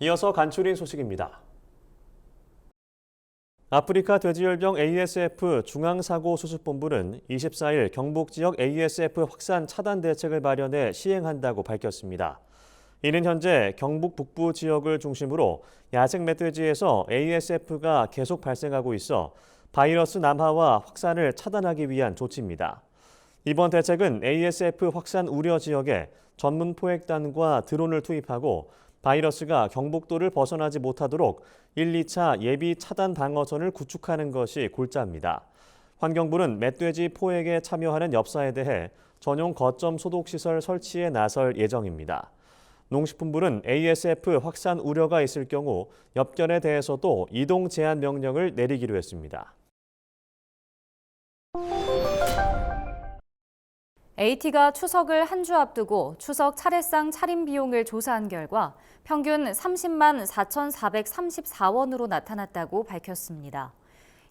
이어서 간추린 소식입니다. 아프리카 돼지열병 ASF 중앙사고수습본부는 24일 경북 지역 ASF 확산 차단 대책을 마련해 시행한다고 밝혔습니다. 이는 현재 경북 북부 지역을 중심으로 야생 멧돼지에서 ASF가 계속 발생하고 있어 바이러스 남하와 확산을 차단하기 위한 조치입니다. 이번 대책은 ASF 확산 우려 지역에 전문 포획단과 드론을 투입하고 바이러스가 경북도를 벗어나지 못하도록 1, 2차 예비 차단 방어선을 구축하는 것이 골자입니다. 환경부는 멧돼지 포획에 참여하는 엽사에 대해 전용 거점 소독시설 설치에 나설 예정입니다. 농식품부는 ASF 확산 우려가 있을 경우 엽견에 대해서도 이동 제한 명령을 내리기로 했습니다. AT가 추석을 한 주 앞두고 추석 차례상 차림 비용을 조사한 결과 평균 30만 4,434원으로 나타났다고 밝혔습니다.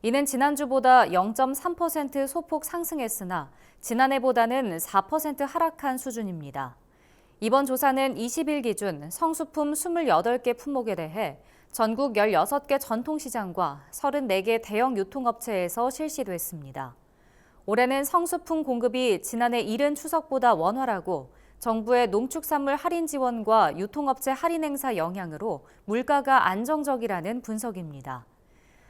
이는 지난주보다 0.3% 소폭 상승했으나 지난해보다는 4% 하락한 수준입니다. 이번 조사는 20일 기준 성수품 28개 품목에 대해 전국 16개 전통시장과 34개 대형 유통업체에서 실시됐습니다. 올해는 성수품 공급이 지난해 이른 추석보다 원활하고 정부의 농축산물 할인 지원과 유통업체 할인 행사 영향으로 물가가 안정적이라는 분석입니다.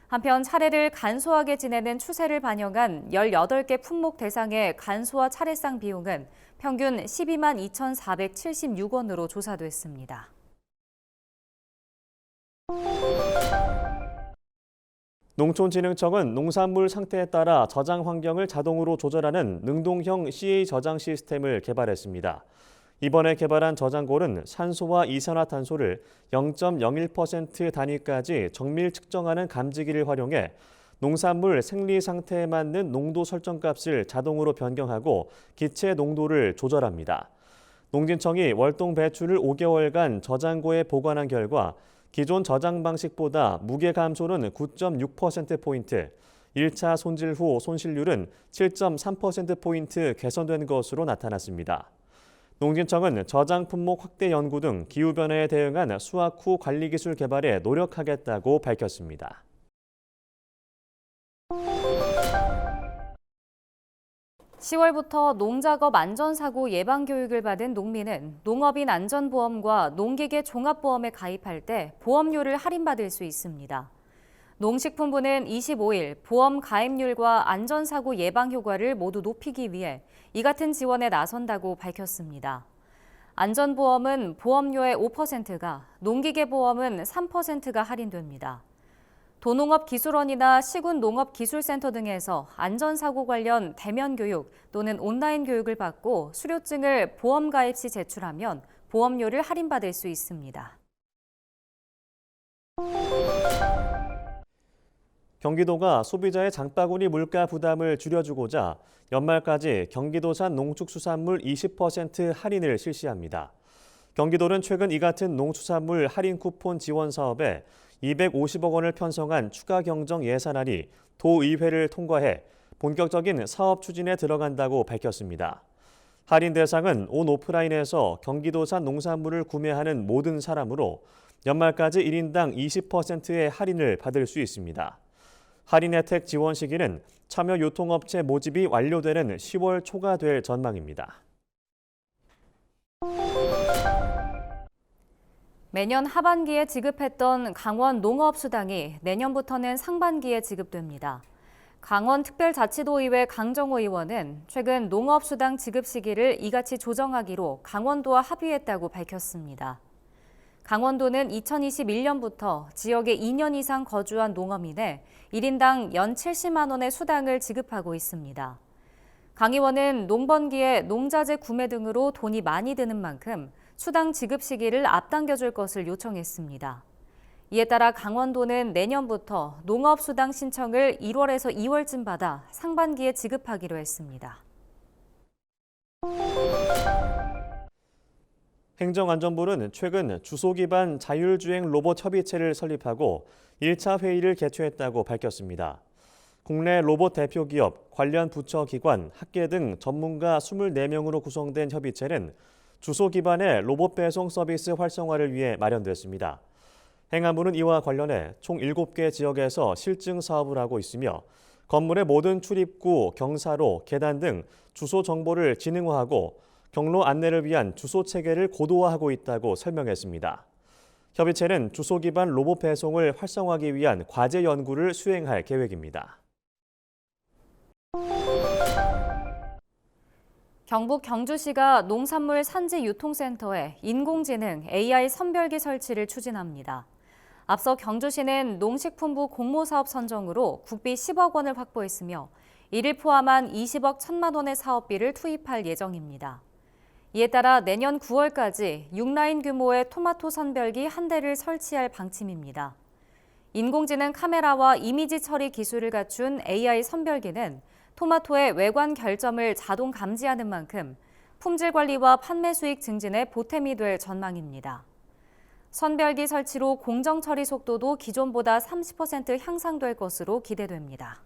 한편 차례를 간소하게 지내는 추세를 반영한 18개 품목 대상의 간소화 차례상 비용은 평균 12만 2,476원으로 조사됐습니다. 농촌진흥청은 농산물 상태에 따라 저장 환경을 자동으로 조절하는 능동형 CA 저장 시스템을 개발했습니다. 이번에 개발한 저장골은 산소와 이산화탄소를 0.01% 단위까지 정밀 측정하는 감지기를 활용해 농산물 생리 상태에 맞는 농도 설정값을 자동으로 변경하고 기체 농도를 조절합니다. 농진청이 월동 배추를 5개월간 저장고에 보관한 결과 기존 저장 방식보다 무게 감소는 9.6%포인트, 1차 손질 후 손실률은 7.3%포인트 개선된 것으로 나타났습니다. 농진청은 저장 품목 확대 연구 등 기후변화에 대응한 수확 후 관리 기술 개발에 노력하겠다고 밝혔습니다. (10월부터) 농작업 안전사고 예방교육을 받은 농민은 농업인 안전보험과 농기계 종합보험에 가입할 때 보험료를 할인받을 수 있습니다. 농식품부는 25일 보험 가입률과 안전사고 예방 효과를 모두 높이기 위해 이 같은 지원에 나선다고 밝혔습니다. 안전보험은 보험료의 5%가, 농기계보험은 3%가 할인됩니다. 도농업기술원이나 시군농업기술센터 등에서 안전사고 관련 대면 교육 또는 온라인 교육을 받고 수료증을 보험 가입 시 제출하면 보험료를 할인받을 수 있습니다. 경기도가 소비자의 장바구니 물가 부담을 줄여주고자 연말까지 경기도산 농축수산물 20% 할인을 실시합니다. 경기도는 최근 이 같은 농수산물 할인 쿠폰 지원 사업에 250억 원을 편성한 추가 경정 예산안이 도의회를 통과해 본격적인 사업 추진에 들어간다고 밝혔습니다. 할인 대상은 온 오프라인에서 경기도산 농산물을 구매하는 모든 사람으로 연말까지 1인당 20%의 할인을 받을 수 있습니다. 할인 혜택 지원 시기는 참여 유통업체 모집이 완료되는 10월 초가 될 전망입니다. 매년 하반기에 지급했던 강원 농업수당이 내년부터는 상반기에 지급됩니다. 강원특별자치도의회 강정호 의원은 최근 농업수당 지급 시기를 이같이 조정하기로 강원도와 합의했다고 밝혔습니다. 강원도는 2021년부터 지역에 2년 이상 거주한 농어민에 1인당 연 70만 원의 수당을 지급하고 있습니다. 강 의원은 농번기에 농자재 구매 등으로 돈이 많이 드는 만큼 수당 지급 시기를 앞당겨줄 것을 요청했습니다. 이에 따라 강원도는 내년부터 농업수당 신청을 1월에서 2월쯤 받아 상반기에 지급하기로 했습니다. 행정안전부는 최근 주소 기반 자율주행 로봇 협의체를 설립하고 1차 회의를 개최했다고 밝혔습니다. 국내 로봇 대표 기업, 관련 부처 기관, 학계 등 전문가 24명으로 구성된 협의체는 주소 기반의 로봇 배송 서비스 활성화를 위해 마련됐습니다. 행안부는 이와 관련해 총 7개 지역에서 실증 사업을 하고 있으며 건물의 모든 출입구, 경사로, 계단 등 주소 정보를 지능화하고 경로 안내를 위한 주소 체계를 고도화하고 있다고 설명했습니다. 협의체는 주소 기반 로봇 배송을 활성화하기 위한 과제 연구를 수행할 계획입니다. 경북 경주시가 농산물 산지 유통센터에 인공지능 AI 선별기 설치를 추진합니다. 앞서 경주시는 농식품부 공모사업 선정으로 국비 10억 원을 확보했으며 이를 포함한 20억 1천만 원의 사업비를 투입할 예정입니다. 이에 따라 내년 9월까지 6라인 규모의 토마토 선별기 한 대를 설치할 방침입니다. 인공지능 카메라와 이미지 처리 기술을 갖춘 AI 선별기는 토마토의 외관 결점을 자동 감지하는 만큼 품질 관리와 판매 수익 증진에 보탬이 될 전망입니다. 선별기 설치로 공정 처리 속도도 기존보다 30% 향상될 것으로 기대됩니다.